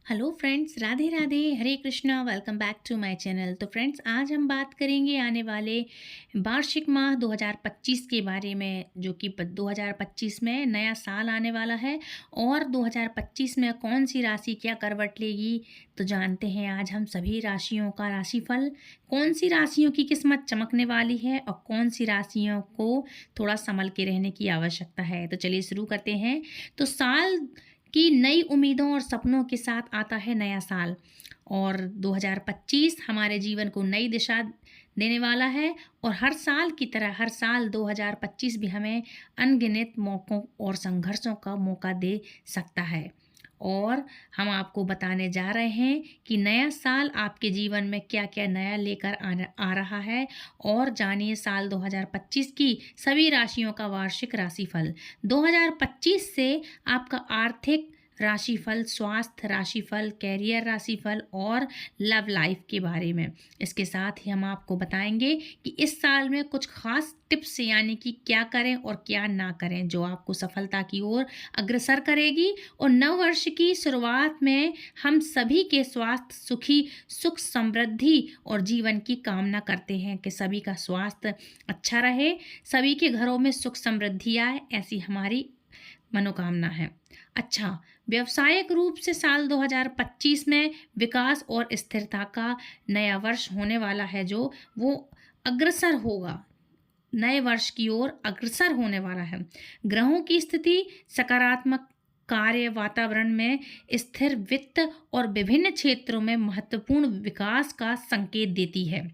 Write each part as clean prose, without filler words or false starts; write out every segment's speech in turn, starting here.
Hello friends, Radhe Radhe, Hare Krishna. Welcome back to my channel. तो friends, आज हम बात करेंगे आने वाले वार्षिक माह 2025 के बारे में, जो कि 2025 में नया साल आने वाला है। और 2025 में कौन सी राशि क्या करवट लेगी, तो जानते हैं आज हम सभी राशियों का राशिफल। कौन सी राशियों की किस्मत चमकने वाली है और कौन सी राशियों को थोड़ा संभल के रहने की आवश्यकता है। तो चलिए शुरू करते हैं। तो साल की नई उम्मीदों और सपनों के साथ आता है नया साल, और 2025 हमारे जीवन को नई दिशा देने वाला है। और हर साल की तरह हर साल 2025 भी हमें अनगिनत मौक़ों और संघर्षों का मौका दे सकता है। और हम आपको बताने जा रहे हैं कि नया साल आपके जीवन में क्या क्या नया लेकर आ रहा है। और जानिए साल 2025 की सभी राशियों का वार्षिक राशिफल। 2025 से आपका आर्थिक राशिफल, स्वास्थ्य राशिफल, कैरियर राशिफल और लव लाइफ के बारे में। इसके साथ ही हम आपको बताएंगे कि इस साल में कुछ खास टिप्स, यानी कि क्या करें और क्या ना करें, जो आपको सफलता की ओर अग्रसर करेगी। और नव वर्ष की शुरुआत में हम सभी के स्वास्थ्य, सुख समृद्धि और जीवन की कामना करते हैं कि सभी का स्वास्थ्य अच्छा रहे, सभी के घरों में सुख समृद्धि आए, ऐसी हमारी मनोकामना है। अच्छा, व्यावसायिक रूप से साल 2025 में विकास और स्थिरता का नया वर्ष होने वाला है, जो वो अग्रसर होगा, नए वर्ष की ओर अग्रसर होने वाला है। ग्रहों की स्थिति सकारात्मक, कार्य वातावरण में स्थिर, वित्त और विभिन्न क्षेत्रों में महत्वपूर्ण विकास का संकेत देती है।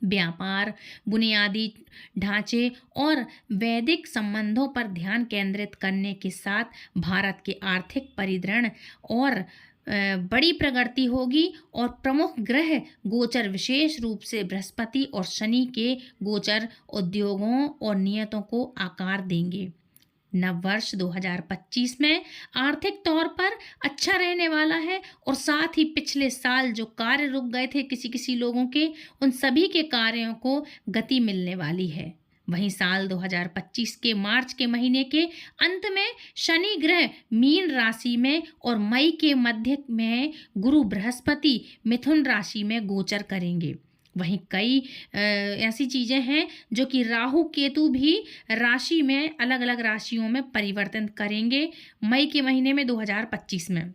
व्यापार, बुनियादी ढांचे और वैदिक संबंधों पर ध्यान केंद्रित करने के साथ भारत के आर्थिक परिदृढ़ और बड़ी प्रगति होगी। और प्रमुख ग्रह गोचर, विशेष रूप से बृहस्पति और शनि के गोचर, उद्योगों और नियतों को आकार देंगे। नव वर्ष 2025 में आर्थिक तौर पर अच्छा रहने वाला है, और साथ ही पिछले साल जो कार्य रुक गए थे किसी किसी लोगों के, उन सभी के कार्यों को गति मिलने वाली है। वहीं साल 2025 के मार्च के महीने के अंत में शनि ग्रह मीन राशि में और मई के मध्य में गुरु बृहस्पति मिथुन राशि में गोचर करेंगे। वहीं कई ऐसी चीज़ें हैं जो कि राहु केतु भी राशि में, अलग अलग राशियों में परिवर्तन करेंगे मई के महीने में 2025 में।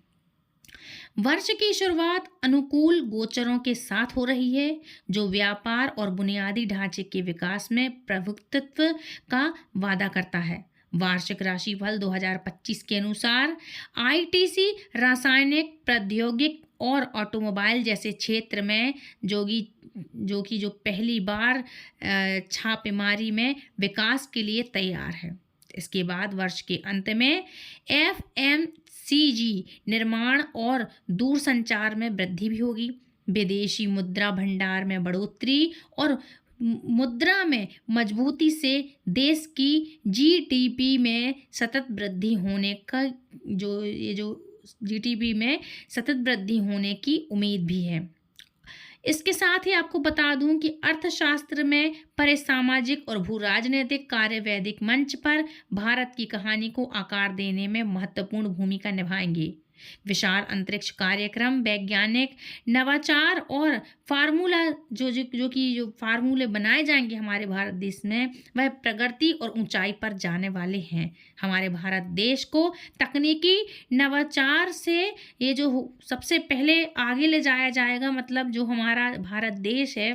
वर्ष की शुरुआत अनुकूल गोचरों के साथ हो रही है, जो व्यापार और बुनियादी ढांचे के विकास में प्रभुत्व का वादा करता है। वार्षिक राशिफल 2025 के अनुसार आईटीसी, रासायनिक प्रौद्योगिक और ऑटोमोबाइल जैसे क्षेत्र में जो पहली बार छापेमारी में विकास के लिए तैयार है। इसके बाद वर्ष के अंत में एफएमसीजी, निर्माण और दूरसंचार में वृद्धि भी होगी। विदेशी मुद्रा भंडार में बढ़ोतरी और मुद्रा में मजबूती से देश की जीडीपी में सतत वृद्धि होने का जो जीडीपी में सतत वृद्धि होने की उम्मीद भी है। इसके साथ ही आपको बता दूं कि अर्थशास्त्र में सामाजिक और भू राजनीतिक कार्य वैदिक मंच पर भारत की कहानी को आकार देने में महत्वपूर्ण भूमिका निभाएंगे। विशाल अंतरिक्ष कार्यक्रम, वैज्ञानिक नवाचार और फार्मूला जो फार्मूले बनाए जाएंगे हमारे भारत देश में, वह प्रगति और ऊंचाई पर जाने वाले हैं। हमारे भारत देश को तकनीकी नवाचार से ये जो सबसे पहले आगे ले जाया जाएगा, मतलब जो हमारा भारत देश है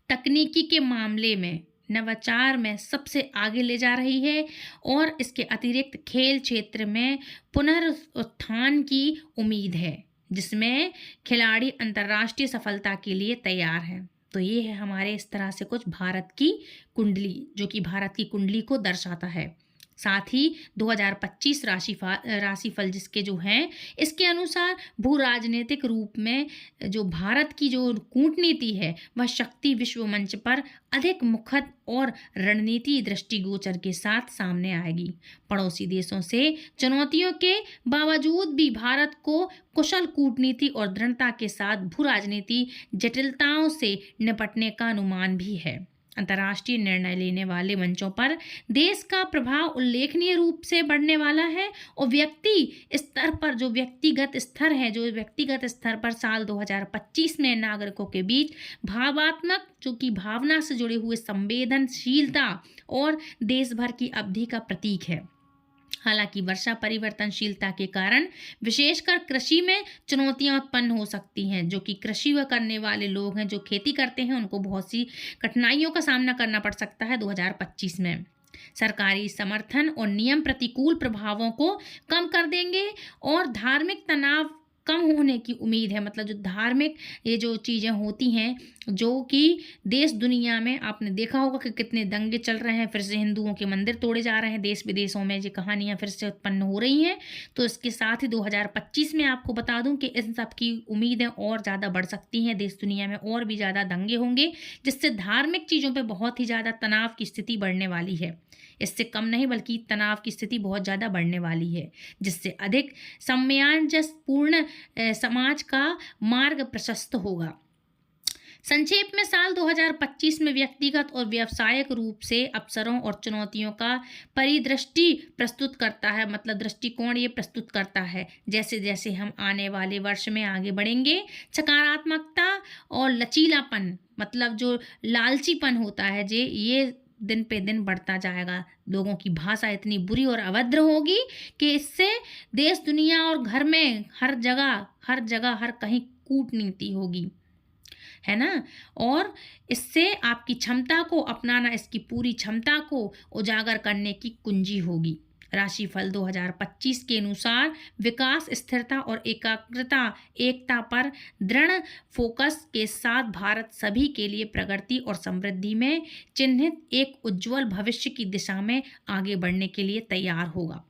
तकनीकी के मामले में, नवाचार में सबसे आगे ले जा रही है। और इसके अतिरिक्त खेल क्षेत्र में पुनरुत्थान की उम्मीद है, जिसमें खिलाड़ी अंतर्राष्ट्रीय सफलता के लिए तैयार हैं। तो ये है हमारे इस तरह से कुछ भारत की कुंडली, जो कि भारत की कुंडली को दर्शाता है। साथ ही 2025 राशिफल जिसके जो हैं, इसके अनुसार भू राजनीतिक रूप में जो भारत की जो कूटनीति है, वह शक्ति विश्व मंच पर अधिक मुखर और रणनीति दृष्टिगोचर के साथ सामने आएगी। पड़ोसी देशों से चुनौतियों के बावजूद भी भारत को कुशल कूटनीति और दृढ़ता के साथ भू राजनीति जटिलताओं से निपटने का अनुमान भी है। अंतर्राष्ट्रीय निर्णय लेने वाले मंचों पर देश का प्रभाव उल्लेखनीय रूप से बढ़ने वाला है और व्यक्तिगत स्तर पर साल 2025 में नागरिकों के बीच भावात्मक जो कि भावना से जुड़े हुए संवेदनशीलता और देश भर की अवधि का प्रतीक है। हालांकि वर्षा परिवर्तनशीलता के कारण विशेषकर कृषि में चुनौतियां उत्पन्न हो सकती हैं, जो कि कृषि व करने वाले लोग हैं, जो खेती करते हैं, उनको बहुत सी कठिनाइयों का सामना करना पड़ सकता है 2025 में। सरकारी समर्थन और नियम प्रतिकूल प्रभावों को कम कर देंगे और धार्मिक तनाव कम होने की उम्मीद है। मतलब जो धार्मिक ये जो चीज़ें होती हैं, जो कि देश दुनिया में आपने देखा होगा कि कितने दंगे चल रहे हैं, फिर से हिंदुओं के मंदिर तोड़े जा रहे हैं, देश विदेशों में ये कहानियां फिर से उत्पन्न हो रही हैं। तो इसके साथ ही 2025 में आपको बता दूं कि इन सब की उम्मीदें और ज़्यादा बढ़ सकती हैं। देश दुनिया में और भी ज़्यादा दंगे होंगे, जिससे धार्मिक चीज़ों पर बहुत ही ज़्यादा तनाव की स्थिति बढ़ने वाली है। इससे कम नहीं बल्कि तनाव की स्थिति बहुत ज़्यादा बढ़ने वाली है, जिससे अधिक सामंजस्यपूर्ण समाज का मार्ग प्रशस्त होगा। संक्षेप में साल 2025 में व्यक्तिगत और व्यावसायिक रूप से अवसरों और चुनौतियों का परिदृष्टि प्रस्तुत करता है। मतलब दृष्टिकोण ये प्रस्तुत करता है। जैसे जैसे हम आने वाले वर्ष में आगे बढ़ेंगे, सकारात्मकता और लचीलापन, मतलब जो लालचीपन होता है ये दिन पे दिन बढ़ता जाएगा। लोगों की भाषा इतनी बुरी और अभद्र होगी कि इससे देश दुनिया और घर में हर जगह हर कहीं कूटनीति होगी, है ना। और इससे आपकी क्षमता को अपनाना, इसकी पूरी क्षमता को उजागर करने की कुंजी होगी। राशिफल 2025 के अनुसार विकास, स्थिरता और एकता पर दृढ़ फोकस के साथ भारत सभी के लिए प्रगति और समृद्धि में चिन्हित एक उज्जवल भविष्य की दिशा में आगे बढ़ने के लिए तैयार होगा।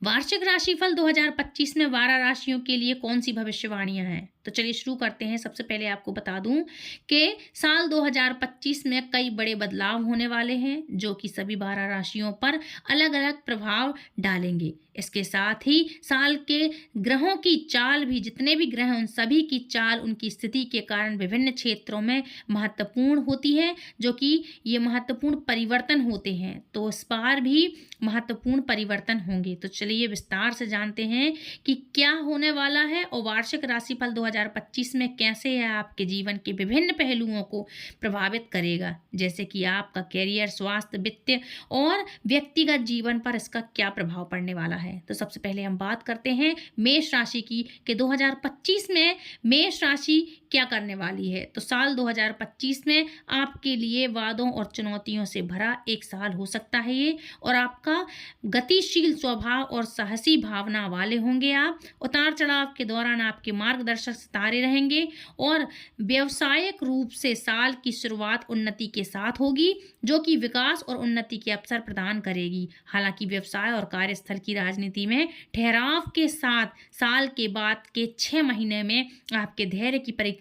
वार्षिक राशिफल 2025 में 12 राशियों के लिए कौन सी भविष्यवाणियां हैं? तो चलिए शुरू करते हैं। सबसे पहले आपको बता दूं कि साल 2025 में कई बड़े बदलाव होने वाले हैं, जो कि सभी 12 राशियों पर अलग अलग प्रभाव डालेंगे। इसके साथ ही साल के ग्रहों की चाल भी, जितने भी ग्रह हैं उन सभी की चाल उनकी स्थिति के कारण विभिन्न क्षेत्रों में महत्वपूर्ण होती है, जो कि ये महत्वपूर्ण परिवर्तन होते हैं। तो इस बार भी महत्वपूर्ण परिवर्तन होंगे। तो चलिए विस्तार से जानते हैं कि क्या होने वाला है और वार्षिक राशिफल 2025 में कैसे यह आपके जीवन के विभिन्न पहलुओं को प्रभावित करेगा, जैसे कि आपका कैरियर, स्वास्थ्य, वित्त और व्यक्तिगत जीवन पर इसका क्या प्रभाव पड़ने वाला है। तो सबसे पहले हम बात करते हैं मेष राशि की कि 2025 में मेष राशि क्या करने वाली है। तो साल 2025 में आपके लिए वादों और चुनौतियों से भरा एक साल हो सकता है ये, और आपका गतिशील स्वभाव और साहसी भावना वाले होंगे आप। उतार चढ़ाव के दौरान आपके मार्गदर्शक सितारे रहेंगे और व्यावसायिक रूप से साल की शुरुआत उन्नति के साथ होगी, जो कि विकास और उन्नति के अवसर प्रदान करेगी। हालांकि व्यवसाय और कार्यस्थल की राजनीति में ठहराव के साथ साल के बाद के 6 महीने में आपके धैर्य की परीक्षा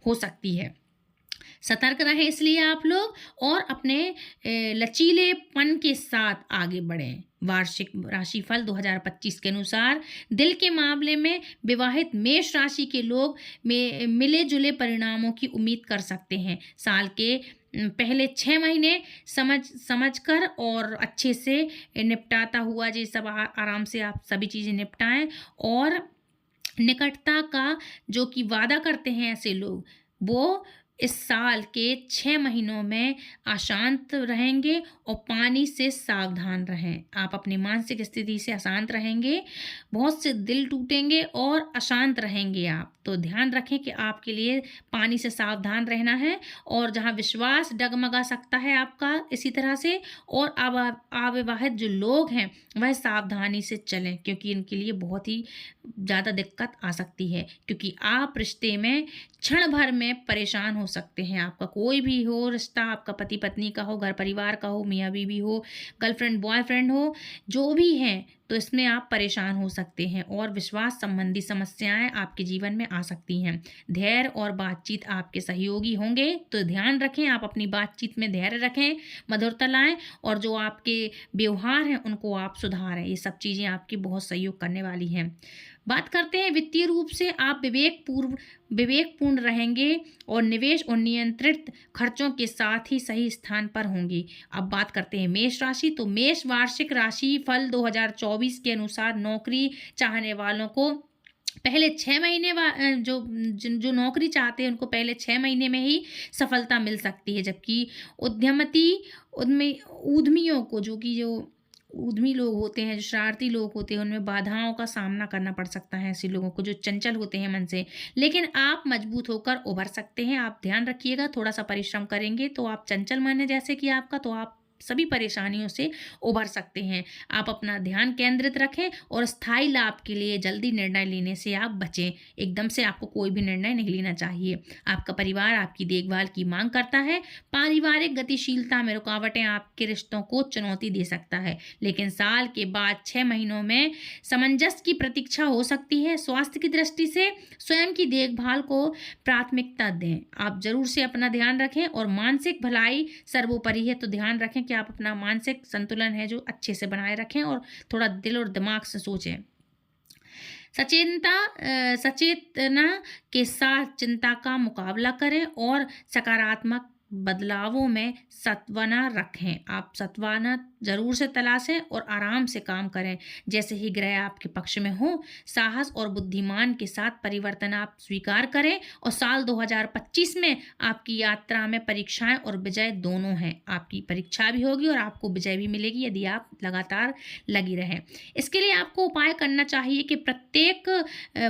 हो सकती है। सतर्क रहें इसलिए आप लोग, और अपने लचीलेपन के साथ आगे बढ़ें। वार्षिक राशिफल 2025 के अनुसार दिल के मामले में विवाहित मेष राशि के लोग मिले जुले परिणामों की उम्मीद कर सकते हैं। साल के पहले 6 महीने समझकर और अच्छे से निपटाता हुआ, ये सब आराम से आप सभी चीज़ें निपटाएं। और निकटता का जो कि वादा करते हैं ऐसे लोग, वो इस साल के 6 महीनों में अशांत रहेंगे और पानी से सावधान रहें। आप अपनी मानसिक स्थिति से अशांत रहेंगे, बहुत से दिल टूटेंगे और अशांत रहेंगे आप। तो ध्यान रखें कि आपके लिए पानी से सावधान रहना है, और जहां विश्वास डगमगा सकता है आपका इसी तरह से, और अविवाहित जो लोग हैं वह सावधानी से चलें, क्योंकि इनके लिए बहुत ही ज़्यादा दिक्कत आ सकती है, क्योंकि आप रिश्ते में क्षण भर में परेशान हो सकते हैं। आपका कोई भी हो रिश्ता, आपका पति पत्नी का हो, घर परिवार का हो, मियाँ बीवी हो, गर्लफ्रेंड बॉयफ्रेंड हो, जो भी हैं, तो इसमें आप परेशान हो सकते हैं और विश्वास संबंधी समस्याएं आपके जीवन में आ सकती हैं। धैर्य और बातचीत आपके सहयोगी होंगे, तो ध्यान रखें, आप अपनी बातचीत में धैर्य रखें, मधुरता लाएं, और जो आपके व्यवहार हैं उनको आप सुधारें। ये सब चीज़ें आपकी बहुत सहयोग करने वाली हैं। बात करते हैं वित्तीय रूप से आप विवेकपूर्ण रहेंगे और निवेश और नियंत्रित खर्चों के साथ ही सही स्थान पर होंगी। अब बात करते हैं मेष राशि। तो मेष वार्षिक राशि फल 2024 के अनुसार नौकरी चाहने वालों को पहले 6 महीने जो नौकरी चाहते हैं उनको पहले 6 महीने में ही सफलता मिल सकती है, जबकि उद्यमियों को जो उद्यमी लोग होते हैं, जो शरारती लोग होते हैं, उनमें बाधाओं का सामना करना पड़ सकता है। ऐसे लोगों को जो चंचल होते हैं मन से, लेकिन आप मजबूत होकर उभर सकते हैं। आप ध्यान रखिएगा, थोड़ा सा परिश्रम करेंगे तो आप चंचल मन है जैसे कि आपका, तो आप सभी परेशानियों से उभर सकते हैं। आप अपना ध्यान केंद्रित रखें और स्थायी लाभ के लिए जल्दी निर्णय लेने से आप बचें। एकदम से आपको कोई भी निर्णय नहीं लेना चाहिए। आपका परिवार आपकी देखभाल की मांग करता है। पारिवारिक गतिशीलता में रुकावटें आपके रिश्तों को चुनौती दे सकता है, लेकिन साल के बाद 6 महीनों में सामंजस्य की प्रतीक्षा हो सकती है। स्वास्थ्य की दृष्टि से स्वयं की देखभाल को प्राथमिकता दें। आप जरूर से अपना ध्यान रखें और मानसिक भलाई सर्वोपरि है, तो ध्यान रखें कि आप अपना मानसिक संतुलन है जो अच्छे से बनाए रखें और थोड़ा दिल और दिमाग से सोचें। सचेतना के साथ चिंता का मुकाबला करें और सकारात्मक बदलावों में सत्वना रखें। आप सत्वना जरूर से तलाशें और आराम से काम करें। जैसे ही ग्रह आपके पक्ष में हो, साहस और बुद्धिमान के साथ परिवर्तन आप स्वीकार करें। और साल 2025 में आपकी यात्रा में परीक्षाएं और विजय दोनों हैं। आपकी परीक्षा भी होगी और आपको विजय भी मिलेगी यदि आप लगातार लगी रहें। इसके लिए आपको उपाय करना चाहिए कि प्रत्येक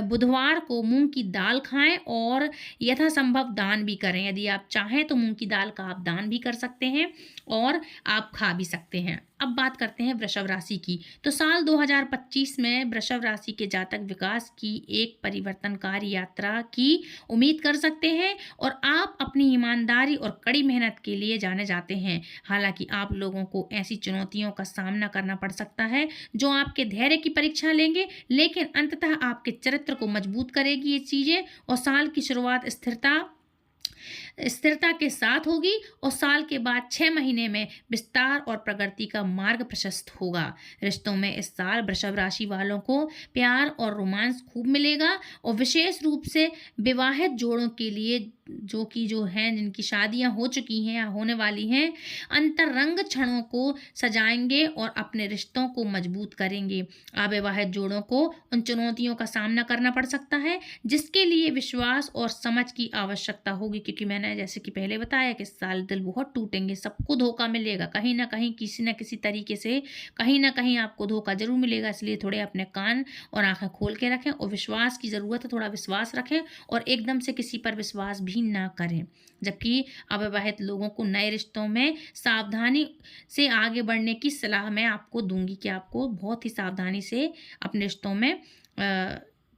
बुधवार को मूंग की दाल खाएं और यथासंभव दान भी करें। यदि आप चाहें तो मूंग की दाल का आप दान भी कर सकते हैं और आप खा भी सकते हैं। अब बात करते हैं वृषभ राशि की। तो साल 2025 में वृषभ राशि के जातक विकास की एक परिवर्तनकारी यात्रा की उम्मीद कर सकते हैं और आप अपनी ईमानदारी और कड़ी मेहनत के लिए जाने जाते हैं। हालांकि आप लोगों को ऐसी चुनौतियों का सामना करना पड़ सकता है जो आपके धैर्य की परीक्षा लेंगे, लेकिन अंततः आपके चरित्र को मजबूत करेगी ये चीजें। और साल की शुरुआत स्थिरता के साथ होगी और साल के बाद 6 महीने में विस्तार और प्रगति का मार्ग प्रशस्त होगा। रिश्तों में इस साल वृषभ राशि वालों को प्यार और रोमांस खूब मिलेगा और विशेष रूप से विवाहित जोड़ों के लिए जो हैं जिनकी शादियां हो चुकी हैं या होने वाली हैं, अंतरंग क्षणों को सजाएंगे और अपने रिश्तों को मजबूत करेंगे। अविवाहित जोड़ों को उन चुनौतियों का सामना करना पड़ सकता है जिसके लिए विश्वास और समझ की आवश्यकता होगी, क्योंकि मैंने जैसे कि पहले बताया कि इस साल दिल बहुत टूटेंगे, सबको धोखा मिलेगा कहीं ना कहीं, किसी न किसी तरीके से कहीं ना कहीं आपको धोखा जरूर मिलेगा। इसलिए थोड़े अपने कान और आंखें खोल के रखें और विश्वास की ज़रूरत है, थोड़ा विश्वास रखें और एकदम से किसी पर विश्वास भी ना करें। जबकि अविवाहित लोगों को नए रिश्तों में सावधानी से आगे बढ़ने की सलाह मैं आपको दूंगी कि आपको बहुत ही सावधानी से अपने रिश्तों में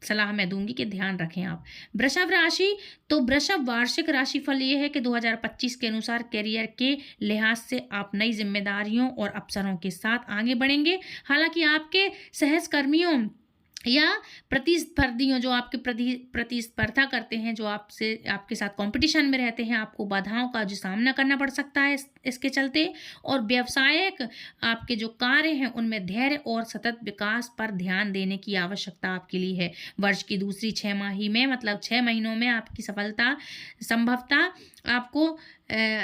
सलाह मैं दूंगी कि ध्यान रखें आप। वृषभ राशि, तो वृषभ वार्षिक राशिफल ये है कि 2025 के अनुसार करियर के लिहाज से आप नई जिम्मेदारियों और अवसरों के साथ आगे बढ़ेंगे। हालांकि आपके सहकर्मियों या प्रतिस्पर्धियों जो आपके प्रतिस्पर्धा करते हैं, जो आपके साथ कंपटीशन में रहते हैं, आपको बाधाओं का जो सामना करना पड़ सकता है इसके चलते। और व्यावसायिक आपके जो कार्य हैं उनमें धैर्य और सतत विकास पर ध्यान देने की आवश्यकता आपके लिए है। वर्ष की दूसरी 6 माही में मतलब 6 महीनों में आपकी सफलता संभवतः आपको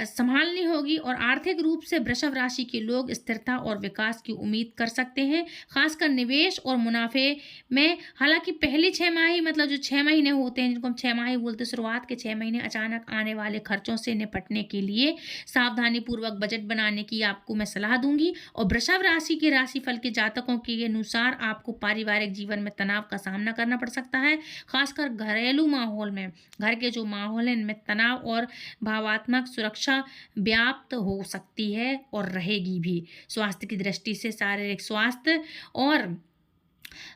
संभालनी होगी और आर्थिक रूप से वृषभ राशि के लोग स्थिरता और विकास की उम्मीद कर सकते हैं, खासकर निवेश और मुनाफे में। हालांकि पहली 6 माही मतलब जो 6 महीने होते हैं जिनको हम 6 माही बोलते हैं, शुरुआत के 6 महीने अचानक आने वाले खर्चों से निपटने के लिए सावधानी पूर्वक बजट बनाने की आपको मैं सलाह दूंगी। और वृषभ राशि के राशिफल के जातकों के अनुसार आपको पारिवारिक जीवन में तनाव का सामना करना पड़ सकता है, खासकर घरेलू माहौल में। घर के जो माहौल है इनमें तनाव और भावात्मक सुरक्षा व्याप्त हो सकती है और रहेगी भी। स्वास्थ्य की दृष्टि से शारीरिक स्वास्थ्य और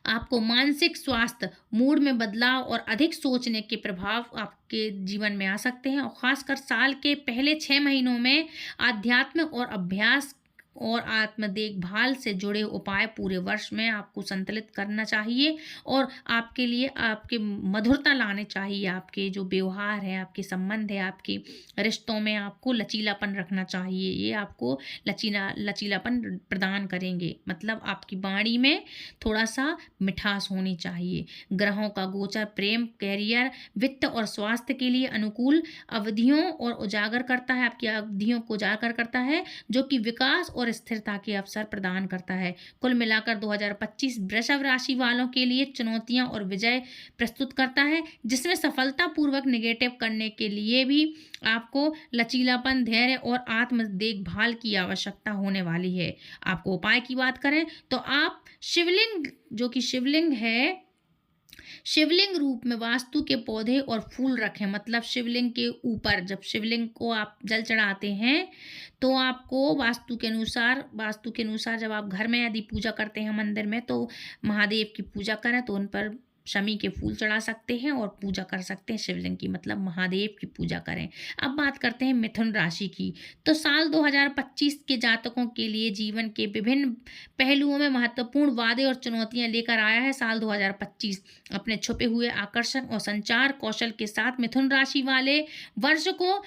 आपको मानसिक स्वास्थ्य, मूड में बदलाव और अधिक सोचने के प्रभाव आपके जीवन में आ सकते हैं। और खासकर साल के पहले 6 महीनों में आध्यात्म और अभ्यास और आत्म देखभाल से जुड़े उपाय पूरे वर्ष में आपको संतुलित करना चाहिए और आपके लिए आपके मधुरता लाने चाहिए। आपके जो व्यवहार है, आपके संबंध है, आपके रिश्तों में आपको लचीलापन रखना चाहिए। ये आपको लचीलापन प्रदान करेंगे। मतलब आपकी वाणी में थोड़ा-सा मिठास होनी चाहिए। ग्रहों का गोचर प्रेम, करियर, वित्त और स्वास्थ्य के लिए अनुकूल अवधियों और उजागर करता है, आपकी अवधियों को उजागर करता है, जो कि विकास और स्थिरता के अवसर प्रदान करता है। कुल मिलाकर 2025 वृषभ राशि वालों के लिए चुनौतियां और विजय प्रस्तुत करता है, जिसमें सफलतापूर्वक नेगेटिव करने के लिए भी आपको लचीलापन, धैर्य और आत्म देखभाल की आवश्यकता होने वाली है। आपको उपाय की बात करें तो आप शिवलिंग, जो कि शिवलिंग है, शिवलिंग रूप में वास्तु के पौधे और फूल रखें। मतलब शिवलिंग के ऊपर जब शिवलिंग को आप जल चढ़ाते हैं तो आपको वास्तु के अनुसार जब आप घर में यदि पूजा करते हैं मंदिर में, तो महादेव की पूजा करें तो उन पर शमी के फूल चढ़ा सकते हैं और पूजा कर सकते हैं शिवलिंग की, मतलब महादेव की पूजा करें। अब बात करते हैं मिथुन राशि की। तो साल 2025 के जातकों के लिए जीवन के विभिन्न पहलुओं में महत्वपूर्ण वादे और चुनौतियां लेकर आया है। साल 2025 अपने छुपे हुए आकर्षण और संचार कौशल के साथ मिथुन राशि वाले वर्ष को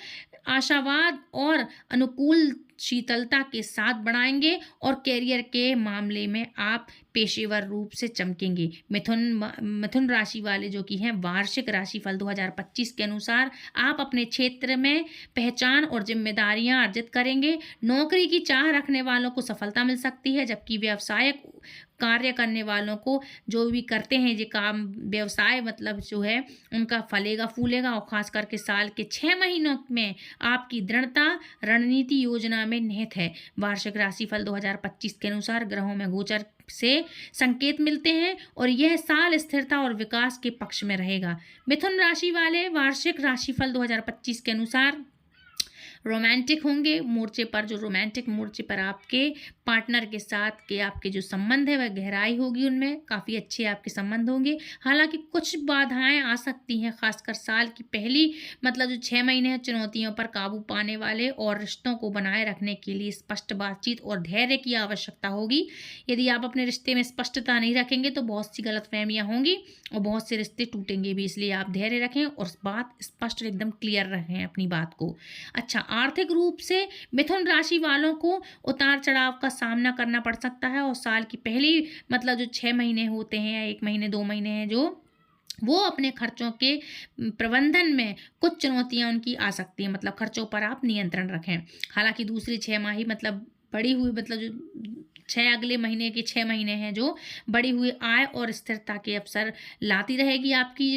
आशावाद और अनुकूल शीतलता के साथ बढ़ाएंगे और कैरियर के मामले में आप पेशेवर रूप से चमकेंगे। मिथुन राशि वाले जो कि हैं, वार्षिक राशिफल 2025 के अनुसार आप अपने क्षेत्र में पहचान और जिम्मेदारियां अर्जित करेंगे। नौकरी की चाह रखने वालों को सफलता मिल सकती है, जबकि व्यवसायिक कार्य करने वालों को, जो भी करते हैं ये काम व्यवसाय, मतलब जो है उनका फलेगा फूलेगा। और खास करके साल के 6 महीनों में आपकी दृढ़ता रणनीति योजना में निहित है। वार्षिक राशिफल 2025 के अनुसार ग्रहों में गोचर से संकेत मिलते हैं और यह साल स्थिरता और विकास के पक्ष में रहेगा। मिथुन राशि वाले वार्षिक राशिफल 2025 के अनुसार रोमांटिक होंगे मोर्चे पर। जो रोमांटिक मोर्चे पर आपके पार्टनर के साथ के आपके जो संबंध है वह गहराई होगी, उनमें काफ़ी अच्छे आपके संबंध होंगे। हालांकि कुछ बाधाएं आ सकती हैं, खासकर साल की पहली, मतलब जो 6 महीने हैं, चुनौतियों पर काबू पाने वाले और रिश्तों को बनाए रखने के लिए स्पष्ट बातचीत और धैर्य की आवश्यकता होगी। यदि आप अपने रिश्ते में स्पष्टता नहीं रखेंगे तो बहुत सी गलतफहमियां होंगी और बहुत से रिश्ते टूटेंगे भी। इसलिए आप धैर्य रखें और बात स्पष्ट, एकदम क्लियर रखें अपनी बात को। अच्छा, आर्थिक रूप से मिथुन राशि वालों को उतार चढ़ाव का सामना करना पड़ सकता है और साल की पहली, मतलब जो 6 महीने होते हैं या 1 महीने 2 महीने हैं, जो वो अपने खर्चों के प्रबंधन में कुछ चुनौतियां उनकी आ सकती हैं। मतलब खर्चों पर आप नियंत्रण रखें। हालांकि दूसरी 6 माही, मतलब बड़ी हुई, मतलब जो अगले महीने के 6 महीने हैं, जो बढ़ी हुई आय और स्थिरता के अवसर लाती रहेगी आपकी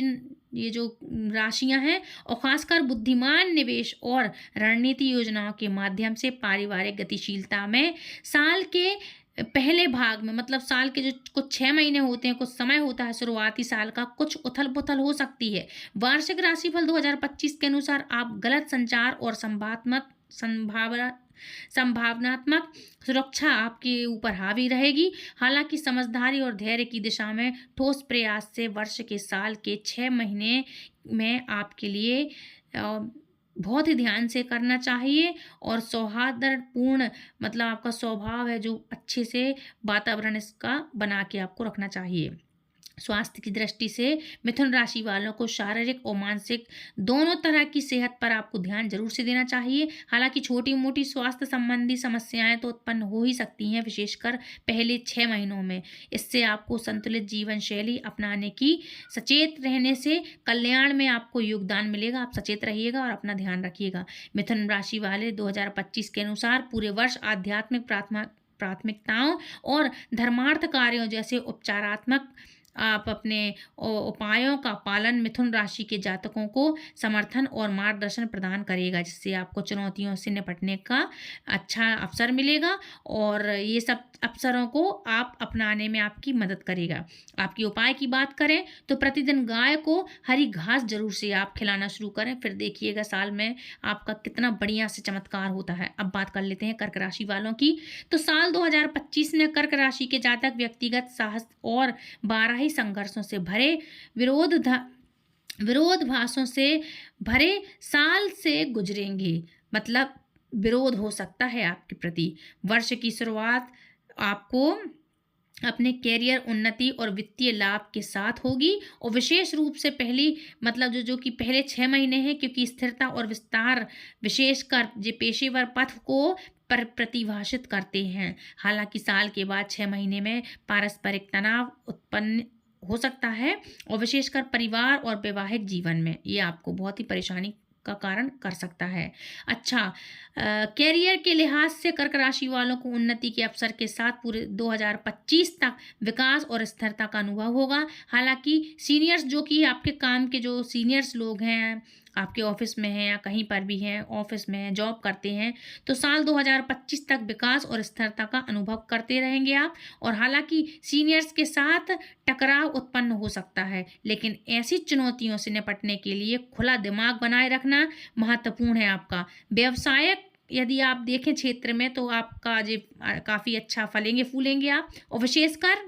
ये जो राशियां हैं। और खासकर बुद्धिमान निवेश और रणनीति योजनाओं के माध्यम से पारिवारिक गतिशीलता में साल के पहले भाग में, मतलब साल के जो कुछ 6 महीने होते हैं, कुछ समय होता है शुरुआती साल का, कुछ उथल पुथल हो सकती है। वार्षिक राशिफल 2025 के अनुसार आप गलत संचार और संभावनात्मक सुरक्षा आपके ऊपर हावी रहेगी। हालांकि समझदारी और धैर्य की दिशा में ठोस प्रयास से वर्ष के साल के 6 महीने में आपके लिए बहुत ही ध्यान से करना चाहिए और सौहार्दपूर्ण, मतलब आपका स्वभाव है जो अच्छे से वातावरण इसका बना के आपको रखना चाहिए। स्वास्थ्य की दृष्टि से मिथुन राशि वालों को शारीरिक और मानसिक दोनों तरह की सेहत पर आपको ध्यान जरूर से देना चाहिए। हालांकि छोटी मोटी स्वास्थ्य संबंधी समस्याएं तो उत्पन्न हो ही सकती हैं, विशेषकर पहले 6 महीनों में। इससे आपको संतुलित जीवन शैली अपनाने की, सचेत रहने से कल्याण में आपको योगदान मिलेगा। आप सचेत रहिएगा और अपना ध्यान रखिएगा। मिथुन राशि वाले 2025 के अनुसार पूरे वर्ष आध्यात्मिक प्राथमिकताओं और धर्मार्थ कार्यों जैसे उपचारात्मक आप अपने उपायों का पालन मिथुन राशि के जातकों को समर्थन और मार्गदर्शन प्रदान करेगा, जिससे आपको चुनौतियों से निपटने का अच्छा अवसर मिलेगा और ये सब अवसरों को आप अपनाने में आपकी मदद करेगा। आपकी उपाय की बात करें तो प्रतिदिन गाय को हरी घास जरूर से आप खिलाना शुरू करें, फिर देखिएगा साल में आपका कितना बढ़िया से चमत्कार होता है। अब बात कर लेते हैं कर्क राशि वालों की। तो साल 2025 में कर्क राशि के जातक व्यक्तिगत साहस और 12 संघर्षों से भरे विरोधाभासों से भरे साल से गुजरेंगे। मतलब विरोध हो सकता है आपके प्रति। वर्ष की शुरुआत आपको अपने करियर उन्नति और वित्तीय लाभ के साथ होगी, और विशेष रूप से पहली मतलब जो कि पहले 6 महीने हैं, क्योंकि स्थिरता और विस्तार विशेषकर जो पेशेवर पथ को प्रतिभाषित करते हैं। हालांकि साल के बाद 6 महीने में पारस्परिक तनाव उत्पन्न हो सकता है, और विशेषकर परिवार और वैवाहिक जीवन में ये आपको बहुत ही परेशानी का कारण कर सकता है। अच्छा, कैरियर के लिहाज से कर्क राशि वालों को उन्नति के अवसर के साथ पूरे 2025 तक विकास और स्थिरता का अनुभव होगा। हालांकि सीनियर्स जो कि आपके काम के जो सीनियर्स लोग हैं, आपके ऑफिस में हैं या कहीं पर भी हैं, ऑफिस में हैं, जॉब करते हैं, तो साल 2025 तक विकास और स्थिरता का अनुभव करते रहेंगे आप। और हालांकि सीनियर्स के साथ टकराव उत्पन्न हो सकता है, लेकिन ऐसी चुनौतियों से निपटने के लिए खुला दिमाग बनाए रखना महत्वपूर्ण है आपका। व्यवसायिक यदि आप देखें क्षेत्र में, तो आपका जो काफ़ी अच्छा फलेंगे फूलेंगे आप। और विशेषकर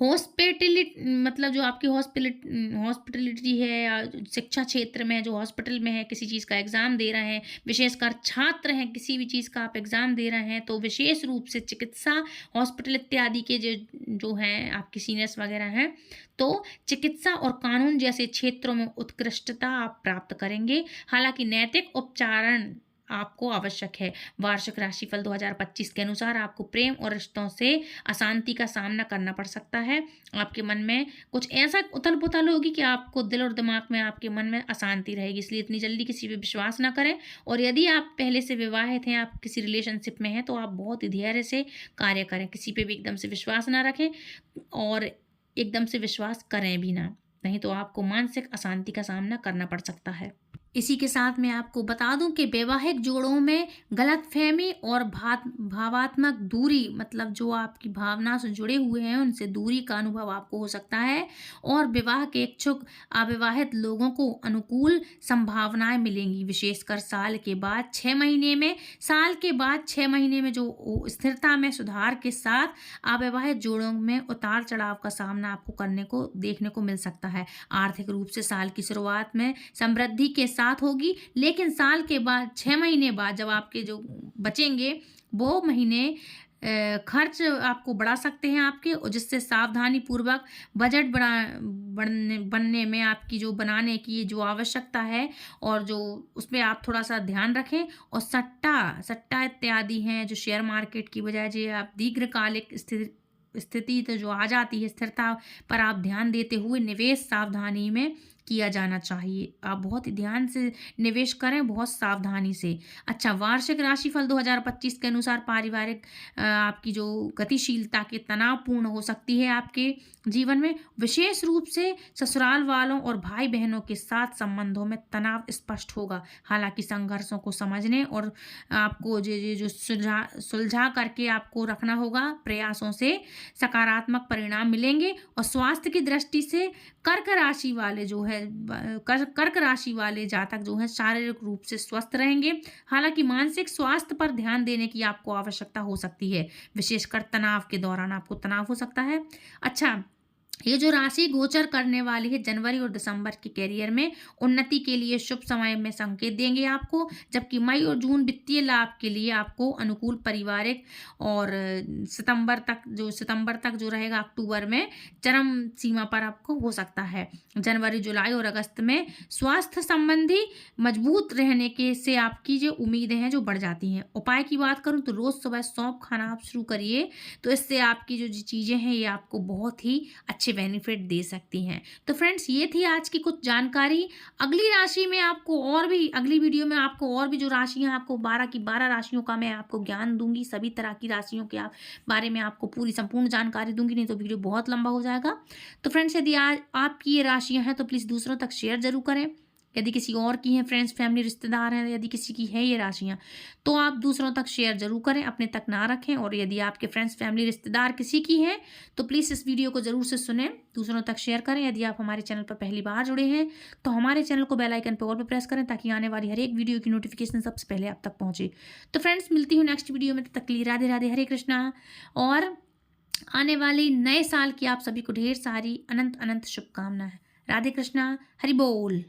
हॉस्पिटलिटी मतलब जो आपकी हॉस्पिटलिटी है, या शिक्षा क्षेत्र में जो हॉस्पिटल में है, किसी चीज़ का एग्ज़ाम दे रहे हैं, विशेषकर छात्र हैं, किसी भी चीज़ का आप एग्ज़ाम दे रहे हैं, तो विशेष रूप से चिकित्सा, हॉस्पिटल इत्यादि के जो हैं आपके सीनियर्स वगैरह हैं, तो चिकित्सा और कानून जैसे क्षेत्रों में उत्कृष्टता आप प्राप्त करेंगे। हालांकि नैतिक उपचारण आपको आवश्यक है। वार्षिक राशिफल 2025 के अनुसार आपको प्रेम और रिश्तों से अशांति का सामना करना पड़ सकता है। आपके मन में कुछ ऐसा उथल पुथल होगी कि आपको दिल और दिमाग में आपके मन में अशांति रहेगी, इसलिए इतनी जल्दी किसी पे विश्वास ना करें। और यदि आप पहले से विवाहित हैं, आप किसी रिलेशनशिप में हैं, तो आप बहुत ही धैर्य से कार्य करें, किसी पे भी एकदम से विश्वास ना रखें, और एकदम से विश्वास करें भी ना, नहीं तो आपको मानसिक अशांति का सामना करना पड़ सकता है। इसी के साथ मैं आपको बता दूं कि वैवाहिक जोड़ों में गलतफहमी और भावात्मक दूरी, मतलब जो आपकी भावना से जुड़े हुए हैं उनसे दूरी का अनुभव आपको हो सकता है। और विवाह के इच्छुक अविवाहित लोगों को अनुकूल संभावनाएं मिलेंगी, विशेषकर साल के बाद 6 महीने में। साल के बाद 6 महीने में जो स्थिरता में सुधार के साथ अविवाहित जोड़ों में उतार चढ़ाव का सामना आपको करने को देखने को मिल सकता है। आर्थिक रूप से साल की शुरुआत में समृद्धि के साथ होगी, लेकिन साल के बाद 6 महीने बाद जब आपके जो बचेंगे वो महीने खर्च आपको बढ़ा सकते हैं आपके, और जिससे सावधानी पूर्वक बजट बनने में आपकी जो बनाने की जो आवश्यकता है, और जो उसमें आप थोड़ा सा ध्यान रखें। और सट्टा इत्यादि हैं जो शेयर मार्केट की बजाय जो आप दीर्घकालिक स्थिति तो जो आ जाती है, स्थिरता पर आप ध्यान देते हुए निवेश सावधानी में किया जाना चाहिए। आप बहुत ही ध्यान से निवेश करें, बहुत सावधानी से। अच्छा, वार्षिक राशिफल 2025 के अनुसार पारिवारिक आपकी जो गतिशीलता के तनावपूर्ण हो सकती है आपके जीवन में, विशेष रूप से ससुराल वालों और भाई बहनों के साथ संबंधों में तनाव स्पष्ट होगा। हालांकि संघर्षों को समझने और आपको जो सुलझा करके आपको रखना होगा, प्रयासों से सकारात्मक परिणाम मिलेंगे। और स्वास्थ्य की दृष्टि से कर्क राशि वाले जो है कर्क राशि वाले जातक जो है शारीरिक रूप से स्वस्थ रहेंगे। हालांकि मानसिक स्वास्थ्य पर ध्यान देने की आपको आवश्यकता हो सकती है, विशेषकर तनाव के दौरान आपको तनाव हो सकता है। अच्छा, ये जो राशि गोचर करने वाली है जनवरी और दिसंबर के कैरियर में उन्नति के लिए शुभ समय में संकेत देंगे आपको, जबकि मई और जून वित्तीय लाभ के लिए आपको अनुकूल पारिवारिक, और सितंबर तक जो रहेगा अक्टूबर में चरम सीमा पर आपको हो सकता है। जनवरी, जुलाई और अगस्त में स्वास्थ्य संबंधी मजबूत रहने के से आपकी जो उम्मीदें हैं जो बढ़ जाती हैं। उपाय की बात करूँ तो रोज़ सुबह सौंफ खाना आप शुरू करिए, तो इससे आपकी जो चीज़ें हैं ये आपको बहुत ही अच्छे बेनिफिट दे सकती हैं। तो फ्रेंड्स, ये थी आज की कुछ जानकारी। अगली राशि में आपको और भी, अगली वीडियो में आपको और भी जो राशियां आपको 12 की 12 राशियों का मैं आपको ज्ञान दूंगी, सभी तरह की राशियों के बारे में आपको पूरी संपूर्ण जानकारी दूंगी, नहीं तो वीडियो बहुत लंबा हो जाएगा। तो फ्रेंड्स, यदि आज आपकी ये राशियां हैं तो प्लीज़ दूसरों तक शेयर जरूर करें। यदि किसी और की हैं, फ्रेंड्स, फैमिली, रिश्तेदार हैं, यदि किसी की है ये राशियां, तो आप दूसरों तक शेयर जरूर करें, अपने तक ना रखें। और यदि आपके फ्रेंड्स, फैमिली, रिश्तेदार किसी की है तो प्लीज़ इस वीडियो को जरूर से सुनें, दूसरों तक शेयर करें। यदि आप हमारे चैनल पर पहली बार जुड़े हैं तो हमारे चैनल को बेल आइकन पर ऑल पर प्रेस करें, ताकि आने वाली हर एक वीडियो की नोटिफिकेशन सबसे पहले आप तक पहुंचे। तो फ्रेंड्स, मिलती हूँ नेक्स्ट वीडियो में, तब तक के लिए राधे राधे, हरे कृष्णा। और आने वाले नए साल की आप सभी को ढेर सारी अनंत अनंत शुभकामनाएं। राधे कृष्णा, हरि बोल।